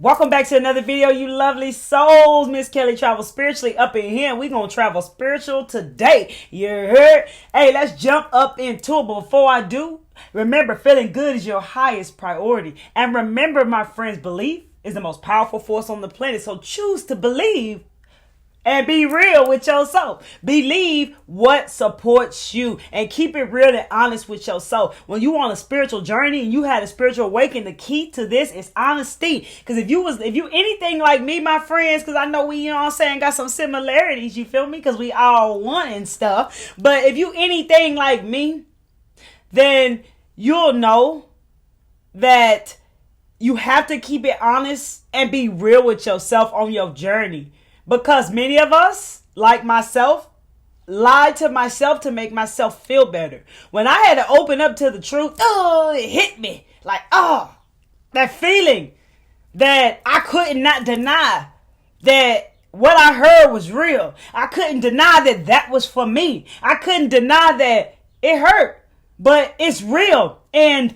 Welcome back to another video, you lovely souls. Miss Kelly travels spiritually up in here. We're going to travel spiritual today. You heard? Hey, let's jump up into it. But before I do, remember, feeling good is your highest priority. And remember, my friends, belief is the most powerful force on the planet. So choose to believe and be real with yourself. Believe what supports you and keep it real and honest with yourself. When you on a spiritual journey and you had a spiritual awakening, the key to this is honesty. Because if you anything like me, my friends, because I know we, got some similarities, you feel me? Because we all one and stuff. But if you anything like me, then you'll know that you have to keep it honest and be real with yourself on your journey. Because many of us, like myself, lied to myself to make myself feel better. When I had to open up to the truth, it hit me. Like, that feeling that I could not deny that what I heard was real. I couldn't deny that that was for me. I couldn't deny that it hurt, but it's real. And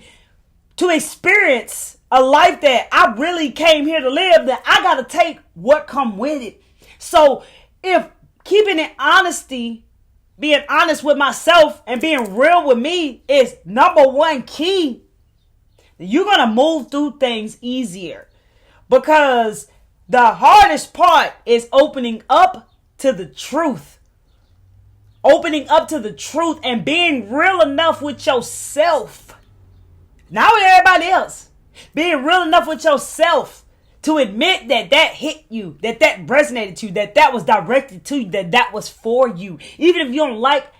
to experience a life that I really came here to live, that I got to take what come with it. So if keeping it honesty, being honest with myself and being real with me is number one key, you're going to move through things easier. Because the hardest part is opening up to the truth. Opening up to the truth and being real enough with yourself. Not with everybody else. Being real enough with yourself to admit that that hit you, that that resonated to you, that that was directed to you, that that was for you. Even if you don't like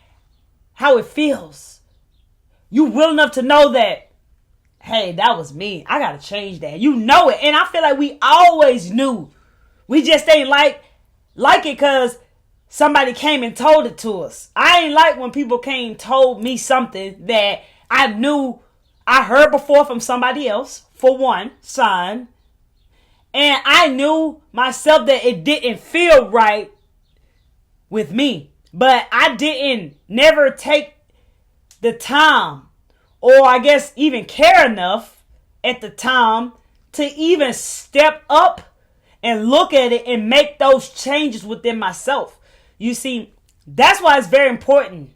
how it feels, you real enough to know that, hey, that was me. I got to change that. You know it. And I feel like we always knew. We just ain't like it because somebody came and told it to us. I ain't like when people came and told me something that I knew I heard before from somebody else, for one, son. And I knew myself that it didn't feel right with me. But I didn't never take the time, or I guess even care enough at the time to even step up and look at it and make those changes within myself. You see, that's why it's very important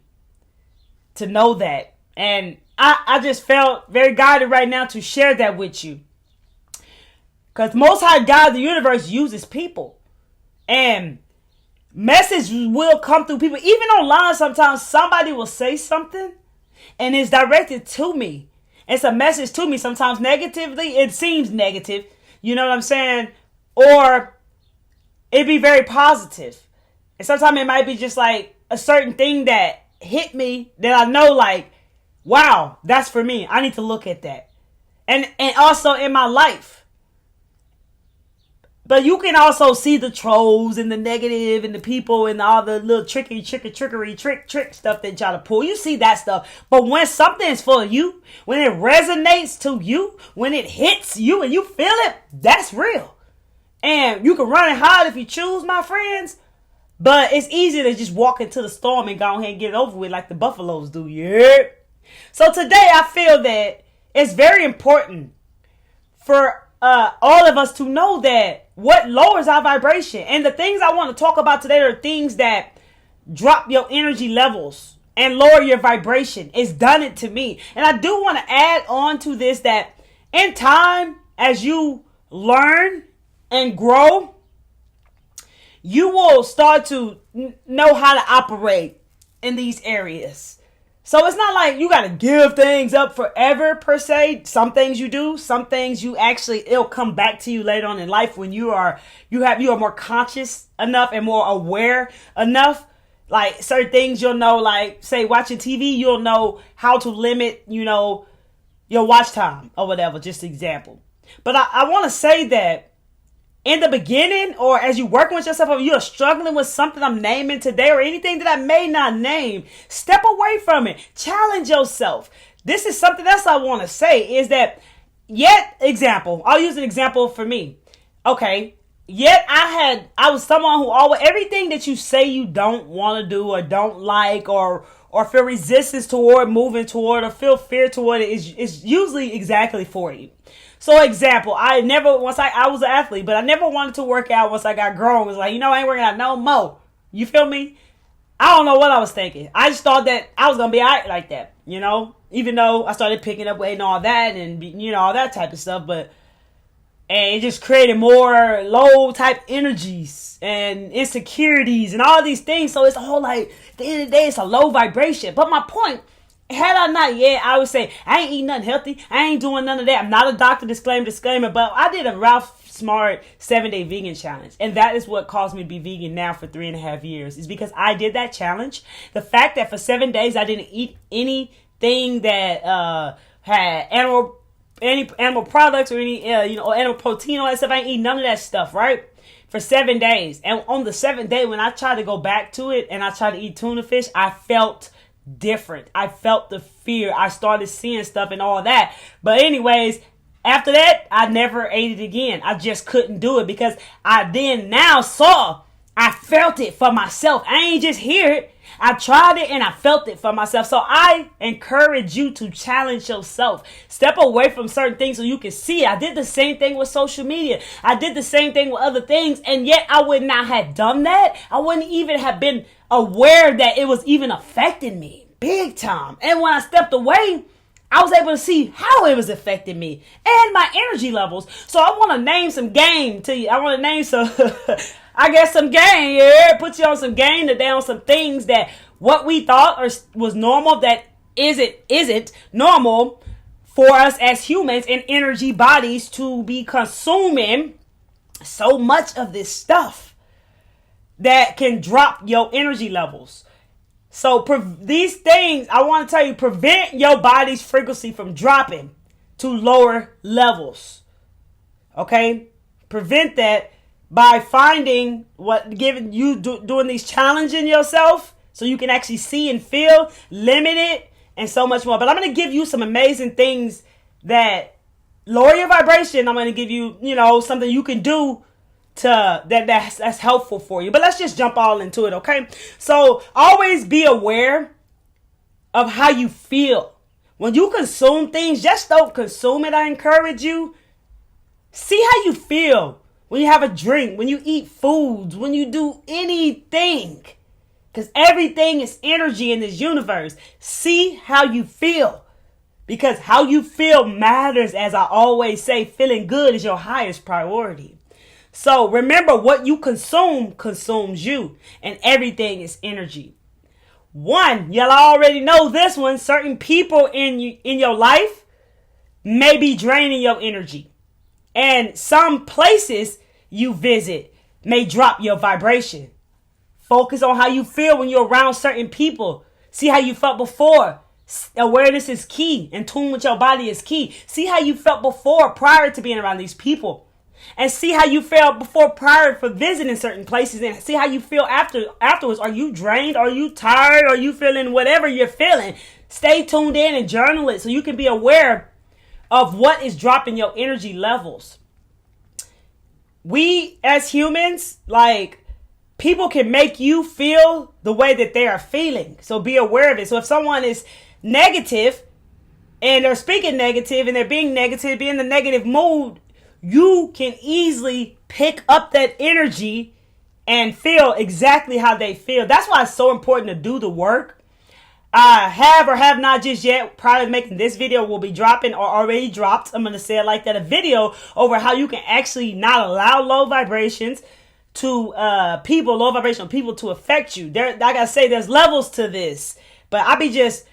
to know that. And I just felt very guided right now to share that with you. Because Most High God, the universe, uses people. And messages will come through people. Even online, sometimes somebody will say something and it's directed to me. It's a message to me. Sometimes negatively, it seems negative. You know what I'm saying? Or it'd be very positive. And sometimes it might be just like a certain thing that hit me that I know, like, wow, that's for me. I need to look at that. And also in my life. But you can also see the trolls and the negative and the people and all the little trickery trick stuff they try to pull. You see that stuff. But when something's for you, when it resonates to you, when it hits you and you feel it, that's real. And you can run and hide if you choose, my friends. But it's easy to just walk into the storm and go ahead and get it over with like the buffaloes do. Yeah. So today I feel that it's very important for all of us to know that what lowers our vibration. And the things I want to talk about today are things that drop your energy levels and lower your vibration. It's done it to me. And I do want to add on to this that in time, as you learn and grow, you will start to know how to operate in these areas. So it's not like you got to give things up forever per se. Some things you do, some things you actually, it'll come back to you later on in life when you are more conscious enough and more aware enough. Like certain things you'll know, like say watching TV, you'll know how to limit, your watch time or whatever, just an example. But I want to say that in the beginning, or as you working with yourself, or you're struggling with something I'm naming today, or anything that I may not name, step away from it. Challenge yourself. This is something else I want to say is that, I'll use an example for me. Okay. I was someone who always, everything that you say you don't want to do or don't like or feel resistance toward, moving toward, or feel fear toward it is usually exactly for you. So example, I was an athlete, but I never wanted to work out once I got grown. It was like, I ain't working out no more. You feel me? I don't know what I was thinking. I just thought that I was going to be all right like that, even though I started picking up weight and all that and, all that type of stuff. And it just created more low type energies and insecurities and all these things. So it's a whole like, at the end of the day, it's a low vibration. But my point, had I not yet, I would say, I ain't eating nothing healthy. I ain't doing none of that. I'm not a doctor, disclaimer. But I did a Ralph Smart 7-day vegan challenge. And that is what caused me to be vegan now for 3.5 years. Is because I did that challenge. The fact that for 7 days I didn't eat anything that had any animal products or any animal protein, all that stuff. I ain't eat none of that stuff, right? For 7 days. And on the 7th day, when I tried to go back to it and I tried to eat tuna fish, I felt different. I felt the fear. I started seeing stuff and all that. But anyways, after that, I never ate it again. I just couldn't do it because I felt it for myself. I ain't just hear it. I tried it and I felt it for myself. So I encourage you to challenge yourself. Step away from certain things so you can see it. I did the same thing with social media. I did the same thing with other things. And yet I would not have done that. I wouldn't even have been aware that it was even affecting me big time. And when I stepped away, I was able to see how it was affecting me and my energy levels. So I want to name some game to you. I want to name some, some game. Yeah, put you on some game today on some things that what we thought was normal that isn't normal for us as humans and energy bodies to be consuming so much of this stuff that can drop your energy levels. So these things, I want to tell you, prevent your body's frequency from dropping to lower levels. Okay? Prevent that by finding doing these challenging yourself so you can actually see and feel, limit it, and so much more. But I'm going to give you some amazing things that lower your vibration. I'm going to give you, something you can do that's helpful for you. But let's just jump all into it, okay? So always be aware of how you feel. When you consume things, just don't consume it. I encourage you. See how you feel when you have a drink, when you eat foods, when you do anything. Because everything is energy in this universe. See how you feel. Because how you feel matters. As I always say, feeling good is your highest priority. So remember, what you consume consumes you, and everything is energy. One, y'all already know this one. Certain people in your life may be draining your energy, and some places you visit may drop your vibration. Focus on how you feel when you're around certain people. See how you felt before. Awareness is key. In tune with your body is key. See how you felt before, prior to being around these people. And see how you felt before, prior for visiting certain places, and see how you feel afterwards. Are you drained? Are you tired? Are you feeling whatever you're feeling? Stay tuned in and journal it so you can be aware of what is dropping your energy levels. We as humans, people can make you feel the way that they are feeling. So be aware of it. So if someone is negative and they're speaking negative and they're being negative, being in the negative mood, you can easily pick up that energy and feel exactly how they feel. That's why it's so important to do the work. I have or have not just yet, prior to making this video, will be dropping or already dropped. I'm going to say it like that. A video over how you can actually not allow low vibrations to low vibrational people to affect you. Like I say, there's levels to this. But I be just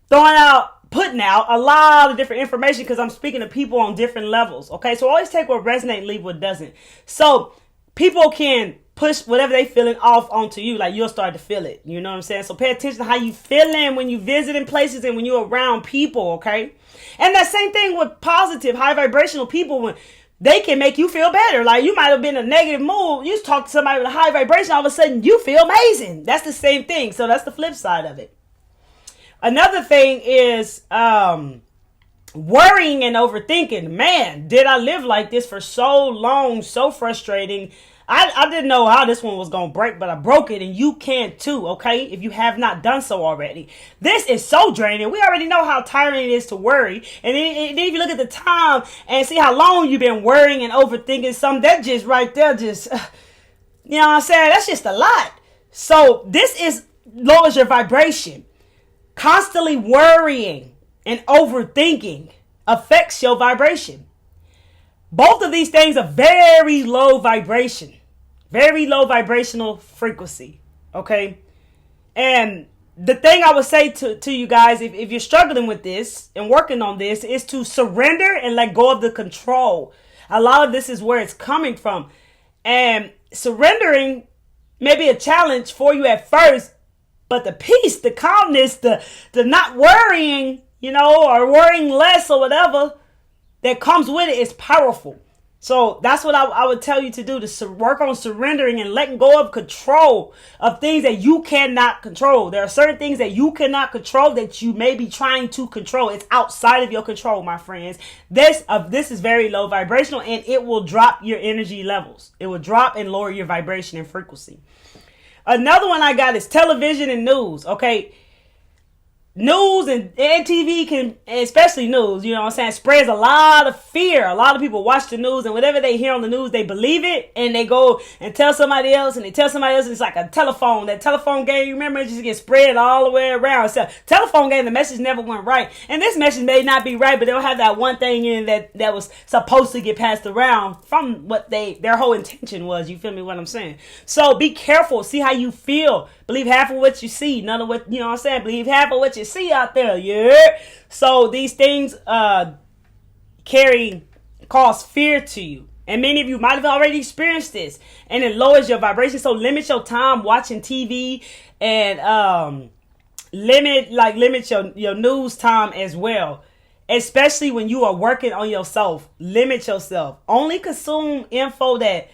putting out a lot of different information because I'm speaking to people on different levels. Okay, so always take what resonates and leave what doesn't. So people can push whatever they feeling off onto you, like you'll start to feel it. You know what I'm saying? So pay attention to how you feeling when you visiting places and when you're around people. Okay, and that same thing with positive, high vibrational people. When they can make you feel better. Like you might have been in a negative mood. You talk to somebody with a high vibration, all of a sudden you feel amazing. That's the same thing. So that's the flip side of it. Another thing is worrying and overthinking. Man, did I live like this for so long? So frustrating. I didn't know how this one was going to break, but I broke it, and you can too, okay? If you have not done so already. This is so draining. We already know how tiring it is to worry. And then if you look at the time and see how long you've been worrying and overthinking something, that just right there just, you know what I'm saying? That's just a lot. So this lowers your vibration. Constantly worrying and overthinking affects your vibration. Both of these things are very low vibration, very low vibrational frequency. Okay. And the thing I would say to you guys, if you're struggling with this and working on this, is to surrender and let go of the control. A lot of this is where it's coming from. And surrendering may be a challenge for you at first, but the peace, the calmness, the not worrying, or worrying less or whatever that comes with it is powerful. So that's what I would tell you to do, to work on surrendering and letting go of control of things that you cannot control. There are certain things that you cannot control that you may be trying to control. It's outside of your control, my friends. This is very low vibrational, and it will drop your energy levels. It will drop and lower your vibration and frequency. Another one I got is television and news. Okay. News and TV can, especially news, spreads a lot of fear. A lot of people watch the news, and whatever they hear on the news, they believe it, and they go and tell somebody else, and they tell somebody else. It's like a telephone. That telephone game, you remember, it just gets spread all the way around. So telephone game, the message never went right. And this message may not be right, but they'll have that one thing in that was supposed to get passed around from what their whole intention was. You feel me what I'm saying? So be careful. See how you feel. Believe half of what you see, none of what, believe half of what you see out there, yeah? So these things cause fear to you. And many of you might have already experienced this. And it lowers your vibration. So limit your time watching TV, and limit your news time as well. Especially when you are working on yourself. Limit yourself. Only consume info that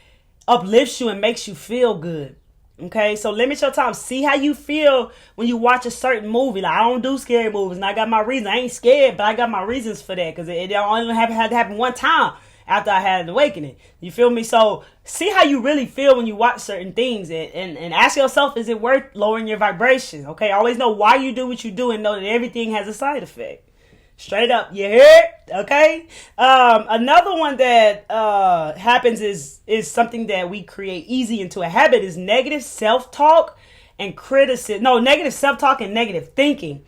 uplifts you and makes you feel good. Okay, so limit your time. See how you feel when you watch a certain movie. Like, I don't do scary movies, and I got my reasons. I ain't scared, but I got my reasons for that, because it only had to happen one time after I had an awakening. You feel me? So see how you really feel when you watch certain things, and ask yourself, is it worth lowering your vibration? Okay, always know why you do what you do, and know that everything has a side effect. Straight up, you hear? Okay. Another one that happens is something that we create easy into a habit is negative self-talk and criticism. No, negative self-talk and negative thinking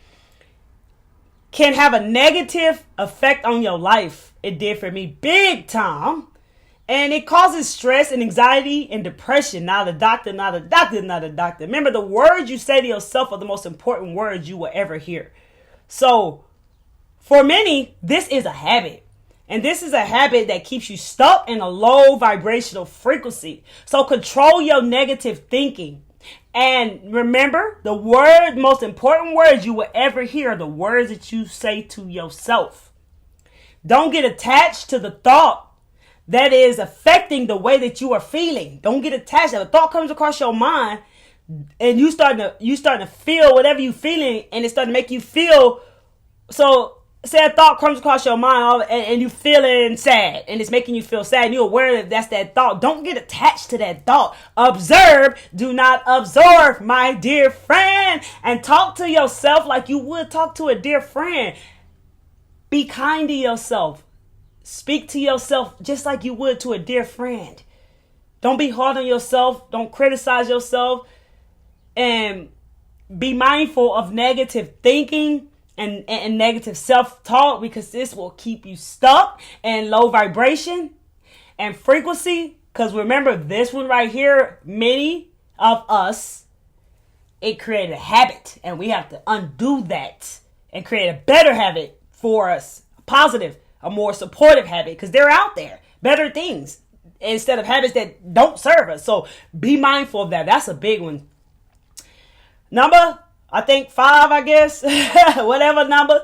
can have a negative effect on your life. It did for me big time. And it causes stress and anxiety and depression. Not a doctor. Remember, the words you say to yourself are the most important words you will ever hear. So for many, this is a habit. And this is a habit that keeps you stuck in a low vibrational frequency. So control your negative thinking. And remember, the most important words you will ever hear are the words that you say to yourself. Don't get attached to the thought that is affecting the way that you are feeling. Don't get attached. If a thought comes across your mind and you starting to feel whatever you're feeling, and it's starting to make you feel. So say a thought comes across your mind and you're feeling sad, and it's making you feel sad, and you're aware that that's that thought. Don't get attached to that thought. Observe, do not absorb, my dear friend, and talk to yourself like you would talk to a dear friend. Be kind to yourself. Speak to yourself just like you would to a dear friend. Don't be hard on yourself. Don't criticize yourself. And be mindful of negative thinking and negative self-talk, because this will keep you stuck in low vibration and frequency. Because remember, this one right here, many of us, it created a habit, and we have to undo that and create a better habit for us, a positive, a more supportive habit, because they're out there, better things instead of habits that don't serve us. So be mindful of that. That's a big one. Number, I think 5, I guess, whatever number,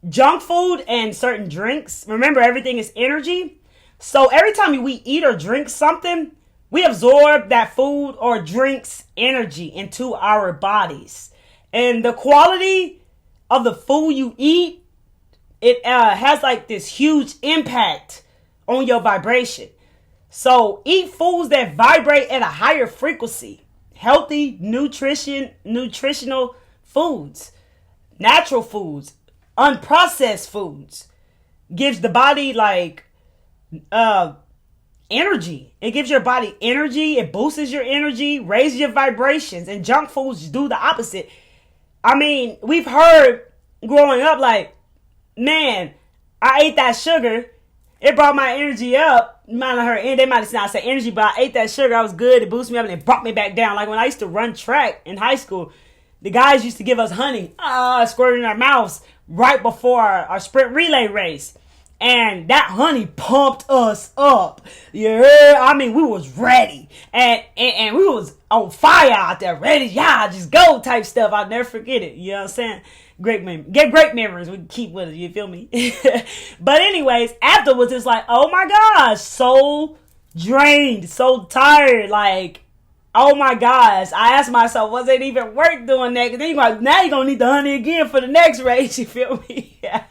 junk food and certain drinks. Remember, everything is energy. So every time we eat or drink something, we absorb that food or drink's energy into our bodies. And the quality of the food you eat, it has like this huge impact on your vibration. So eat foods that vibrate at a higher frequency. Healthy nutritional foods, natural foods, unprocessed foods. Gives the body like energy. It gives your body energy. It boosts your energy, raises your vibrations. And junk foods do the opposite. I mean, we've heard growing up like, man, I ate that sugar. It brought my energy up. They might have not said energy, but I ate that sugar. I was good. It boosted me up and it brought me back down. Like when I used to run track in high school, the guys used to give us honey, squirting in our mouths right before our sprint relay race. And that honey pumped us up. You heard? I mean, we was ready. And we was on fire out there, ready. Yeah, just go type stuff. I'll never forget it. You know what I'm saying? Great memories. We can keep with it. You feel me? But anyways, afterwards, it's like, oh my gosh, so drained, so tired. Like, oh my gosh. I asked myself, was it even worth doing that? Because then now you're going to need the honey again for the next race. You feel me? Yeah.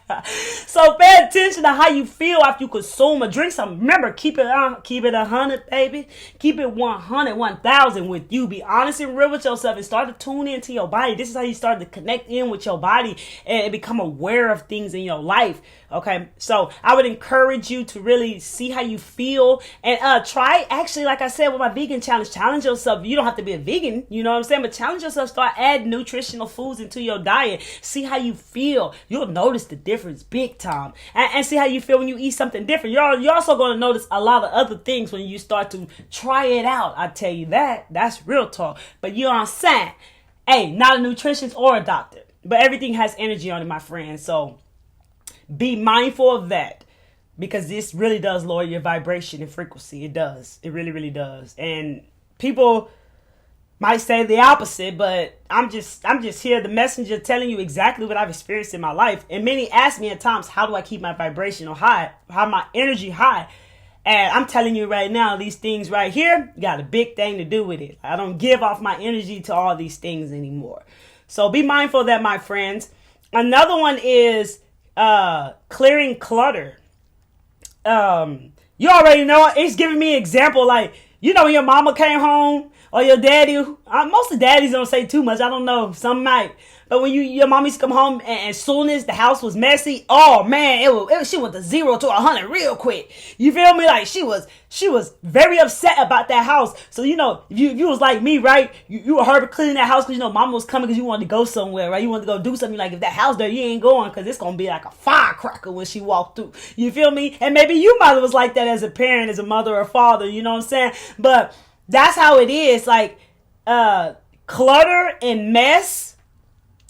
So pay attention to how you feel after you consume or drink something. Remember, keep it 100, baby. Keep it 100, 1,000 with you. Be honest and real with yourself and start to tune into your body. This is how you start to connect in with your body and become aware of things in your life. Okay, so I would encourage you to really see how you feel and try, actually, like I said, with my vegan challenge yourself. You don't have to be a vegan, you know what I'm saying? But challenge yourself, start adding nutritional foods into your diet. See how you feel. You'll notice the difference big time. And see how you feel when you eat something different. You're also going to notice a lot of other things when you start to try it out. I tell you that. That's real talk. But you know what I'm saying? Hey, not a nutritionist or a doctor. But everything has energy on it, my friend. So be mindful of that, because this really does lower your vibration and frequency. It does. It really, really does. And people might say the opposite, but I'm just here, the messenger, telling you exactly what I've experienced in my life. And many ask me at times, how do I keep my vibration high, how my energy high? And I'm telling you right now, these things right here got a big thing to do with it. I don't give off my energy to all these things anymore. So be mindful of that, my friends. Another one is clearing clutter. You already know, it's giving me an example, like, you know, when your mama came home or your daddy, most of the daddies don't say too much. I don't know. Some might. But when your mom used to come home and soon as the house was messy, oh man, she went to 0 to 100 real quick. You feel me? Like she was very upset about that house. So, you know, if you was like me, right? You were her cleaning that house because, you know, mama was coming because you wanted to go somewhere, right? You wanted to go do something. Like, if that house there, you ain't going because it's going to be like a firecracker when she walked through. You feel me? And maybe you might was like that as a parent, as a mother or father, you know what I'm saying? But that's how it is. Like, clutter and mess,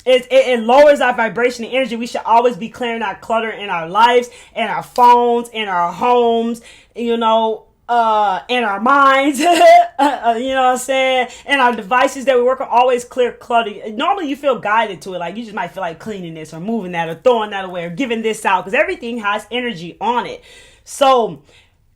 it lowers our vibration and energy. We should always be clearing our clutter in our lives, in our phones, in our homes, you know, in our minds, you know what I'm saying? And our devices that we work on, always clear clutter. Normally you feel guided to it. Like you just might feel like cleaning this or moving that or throwing that away or giving this out, because everything has energy on it. So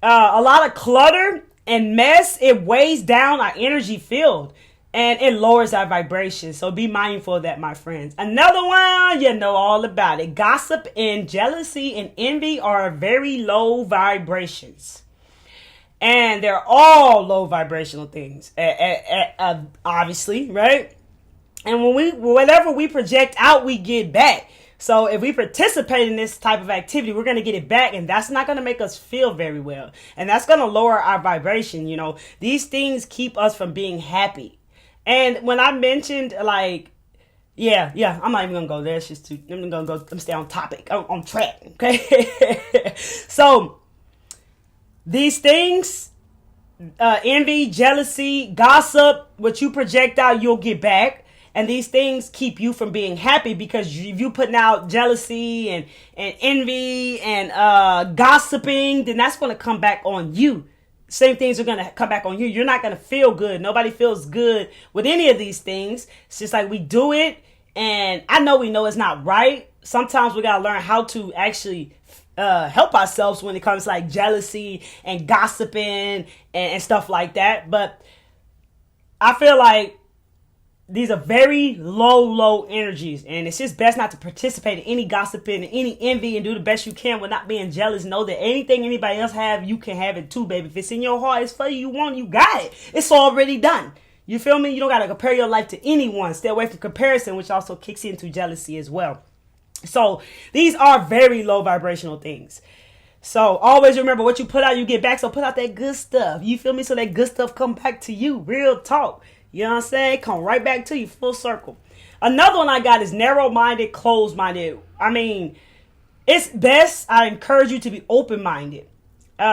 a lot of clutter and mess, it weighs down our energy field. And it lowers our vibration. So be mindful of that, my friends. Another one, you know all about it. Gossip and jealousy and envy are very low vibrations. And they're all low vibrational things, obviously, right? And whatever we project out, we get back. So if we participate in this type of activity, we're going to get it back, and that's not going to make us feel very well. And that's going to lower our vibration. You know, these things keep us from being happy. And when I mentioned, like, yeah, I'm not even going to go there. It's just I'm stay on topic, on track, okay? So these things, envy, jealousy, gossip, what you project out, you'll get back. And these things keep you from being happy, because if you putting out jealousy and envy and gossiping, then that's going to come back on you. Same things are going to come back on you. You're not going to feel good. Nobody feels good with any of these things. It's just like we do it. And I know we know it's not right. Sometimes we got to learn how to actually help ourselves when it comes to like jealousy and gossiping and stuff like that. But I feel like these are very low energies, and it's just best not to participate in any gossiping and any envy, and do the best you can with not being jealous. Know that anything anybody else have, you can have it too, baby. If it's in your heart, it's for you want, you got it. It's already done. You feel me? You don't got to compare your life to anyone. Stay away from comparison, which also kicks into jealousy as well. So these are very low vibrational things. So always remember, what you put out, you get back. So put out that good stuff. You feel me? So that good stuff come back to you. Real talk. You know what I'm saying? Come right back to you, full circle. Another one I got is narrow-minded, closed-minded. I mean, it's best, I encourage you to be open-minded.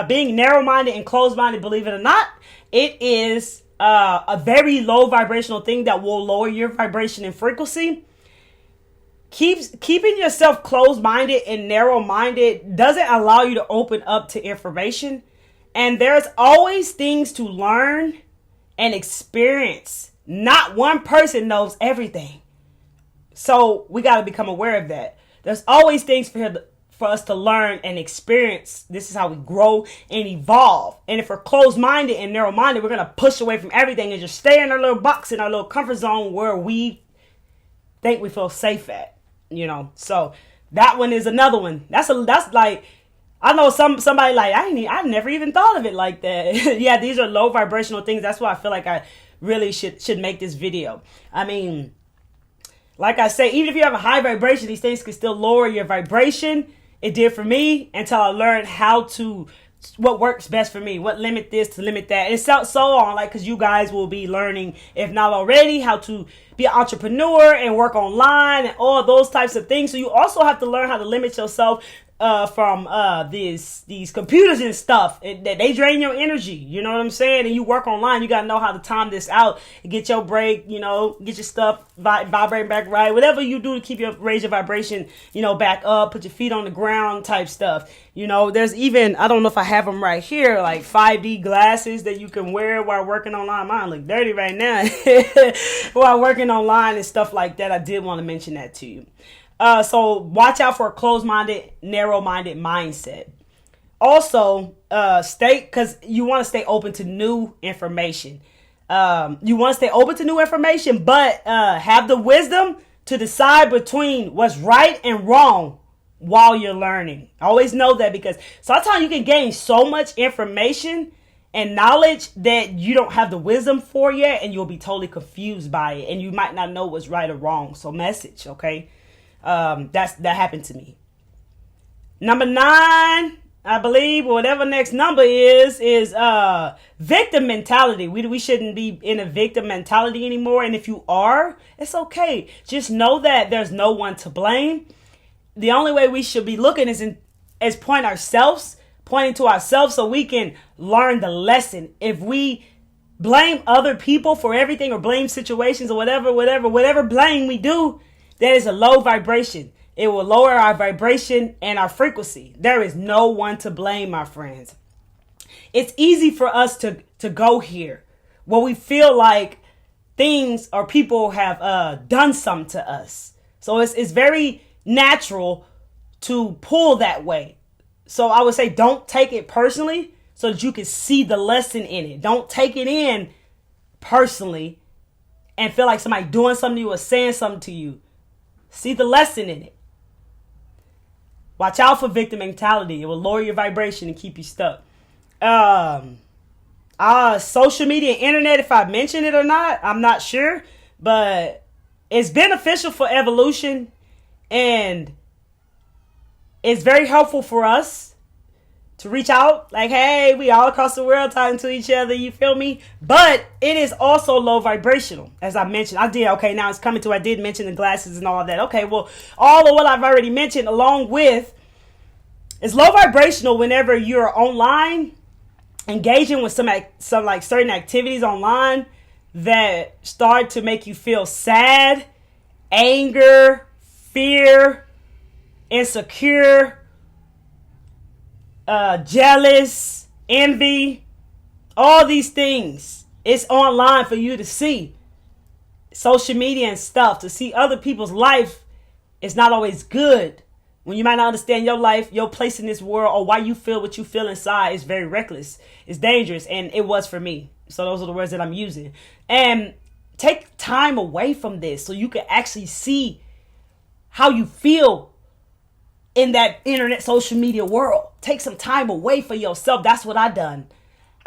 Being narrow-minded and closed-minded, believe it or not, it is a very low vibrational thing that will lower your vibration and frequency. Keeping yourself closed-minded and narrow-minded doesn't allow you to open up to information. And there's always things to learn and experience. Not one person knows everything. So we got to become aware of that. There's always things for us to learn and experience. This is how we grow and evolve. And if we're closed-minded and narrow-minded, we're going to push away from everything and just stay in our little box, in our little comfort zone where we think we feel safe at, you know. So that one is another one. That's like, I know somebody like, I never even thought of it like that. Yeah, these are low vibrational things. That's why I feel like I really should make this video. I mean, like I say, even if you have a high vibration, these things can still lower your vibration. It did for me until I learned what works best for me, what limit this to limit that. And so on, like, because you guys will be learning, if not already, how to be an entrepreneur and work online and all those types of things. So you also have to learn how to limit yourself from these computers and stuff. They drain your energy, you know what I'm saying? And you work online, you gotta know how to time this out and get your break, you know, get your stuff vibrating back right. Whatever you do to raise your vibration, you know, back up, put your feet on the ground type stuff. You know, there's even, I don't know if I have them right here, like 5D glasses that you can wear while working online. Mine look dirty right now. While working online and stuff like that, I did want to mention that to you. So watch out for a closed-minded, narrow-minded mindset. Also, because you want to stay open to new information. You want to stay open to new information, but have the wisdom to decide between what's right and wrong while you're learning. Always know that, because sometimes you can gain so much information and knowledge that you don't have the wisdom for yet, and you'll be totally confused by it, and you might not know what's right or wrong. So message, okay? That happened to me. Number 9, I believe, whatever next number is victim mentality. We shouldn't be in a victim mentality anymore. And if you are, it's okay. Just know that there's no one to blame. The only way we should be looking is pointing to ourselves so we can learn the lesson. If we blame other people for everything, or blame situations, or whatever blame we do, that is a low vibration. It will lower our vibration and our frequency. There is no one to blame, my friends. It's easy for us to go here where we feel like things or people have done something to us. So it's very natural to pull that way. So I would say, don't take it personally, so that you can see the lesson in it. Don't take it in personally and feel like somebody doing something to you or saying something to you. See the lesson in it. Watch out for victim mentality. It will lower your vibration and keep you stuck. Social media, internet, if I mention it or not, I'm not sure. But it's beneficial for evolution. And it's very helpful for us to reach out. Like, hey, we all across the world talking to each other. You feel me? But it is also low vibrational. As I mentioned, I did mention the glasses and all of that. Okay, well, all of what I've already mentioned along with is low vibrational whenever you're online, engaging with some like certain activities online that start to make you feel sad, anger, fear, insecure, jealous, envy, all these things. It's online for you to see. Social media and stuff, to see other people's life is not always good. When you might not understand your life, your place in this world, or why you feel what you feel inside, is very reckless. It's dangerous, and it was for me. So those are the words that I'm using. And Take time away from this so you can actually see how you feel in that internet social media world. Take some time away for yourself. That's what I done.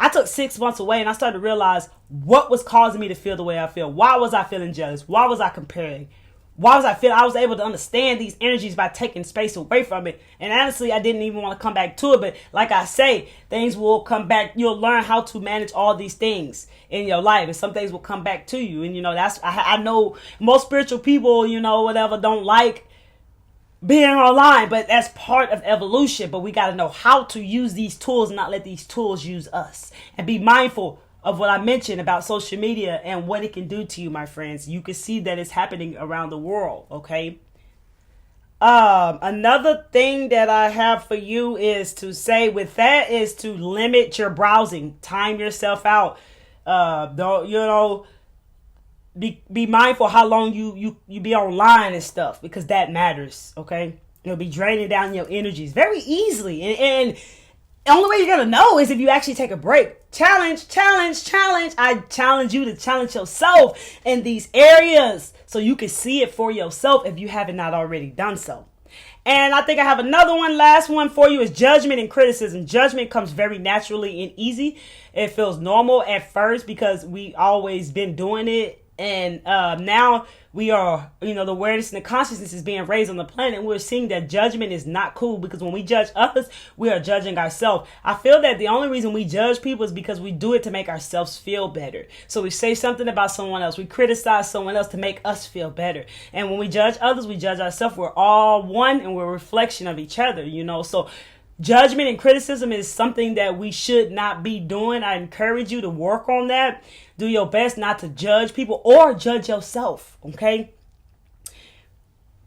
I took 6 months away and I started to realize what was causing me to feel the way I feel. Why was I feeling jealous? Why was I comparing? Why was I was able to understand these energies by taking space away from it. And honestly, I didn't even want to come back to it. But like I say, things will come back. You'll learn how to manage all these things in your life. And some things will come back to you. And, I know most spiritual people, whatever, don't like being online, but that's part of evolution. But we got to know how to use these tools and not let these tools use us, and be mindful of what I mentioned about social media and what it can do to you, my friends. You can see that it's happening around the world. Okay. Another thing that I have for you is to say with that is to limit your browsing. Time yourself out. Be mindful how long you be online and stuff, because that matters. Okay. It'll be draining down your energies very easily. And the only way you're going to know is if you actually take a break. Challenge. I challenge you to challenge yourself in these areas so you can see it for yourself if you haven't not already done so. And I think I have another one. Last one for you is judgment and criticism. Judgment comes very naturally and easy. It feels normal at first because we always been doing it. And now we are, the awareness and the consciousness is being raised on the planet. And we're seeing that judgment is not cool, because when we judge others, we are judging ourselves. I feel that the only reason we judge people is because we do it to make ourselves feel better. So we say something about someone else. We criticize someone else to make us feel better. And when we judge others, we judge ourselves. We're all one and we're a reflection of each other, So judgment and criticism is something that we should not be doing. I encourage you to work on that. Do your best not to judge people or judge yourself, okay?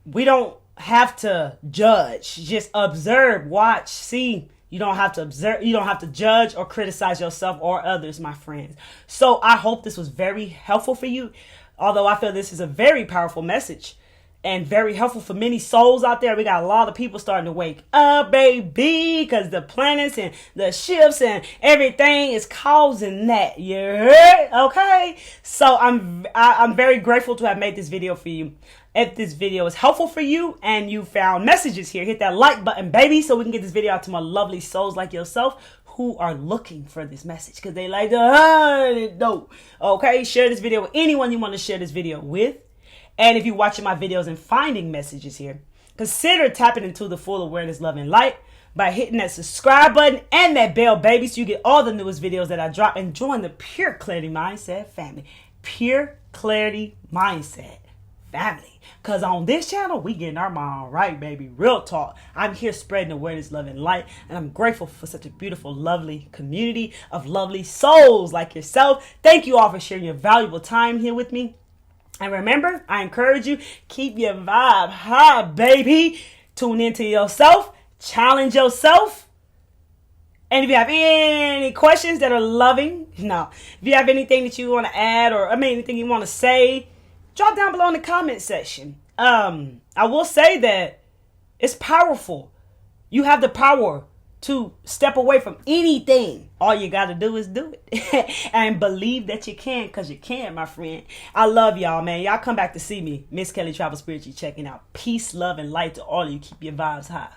We don't have to judge. Just observe, watch, see. You don't have to observe. You don't have to judge or criticize yourself or others, my friends. So I hope this was very helpful for you. Although I feel this is a very powerful message and very helpful for many souls out there. We got a lot of people starting to wake up, baby, because the planets and the shifts and everything is causing that. You heard? Okay. So I'm very grateful to have made this video for you. If this video is helpful for you and you found messages here, hit that like button, baby, so we can get this video out to my lovely souls like yourself who are looking for this message, because they like to hear it though. Okay. Share this video with anyone you want to share this video with. And if you're watching my videos and finding messages here, consider tapping into the full awareness, love, and light by hitting that subscribe button and that bell, baby, so you get all the newest videos that I drop, and join the Pure Clarity Mindset family. Pure Clarity Mindset family. Because on this channel, we getting our mind right, baby. Real talk. I'm here spreading awareness, love, and light. And I'm grateful for such a beautiful, lovely community of lovely souls like yourself. Thank you all for sharing your valuable time here with me. And remember, I encourage you, keep your vibe high, baby. Tune into yourself, challenge yourself. And if you have any questions that are loving, if you have anything that you want to add, or anything you want to say, drop down below in the comment section. I will say that it's powerful. You have the power to step away from anything. All you got to do is do it. And believe that you can, because you can, my friend. I love y'all, man. Y'all come back to see me. Miss Kelly Travel Spiritually checking out. Peace, love, and light to all of you. Keep your vibes high.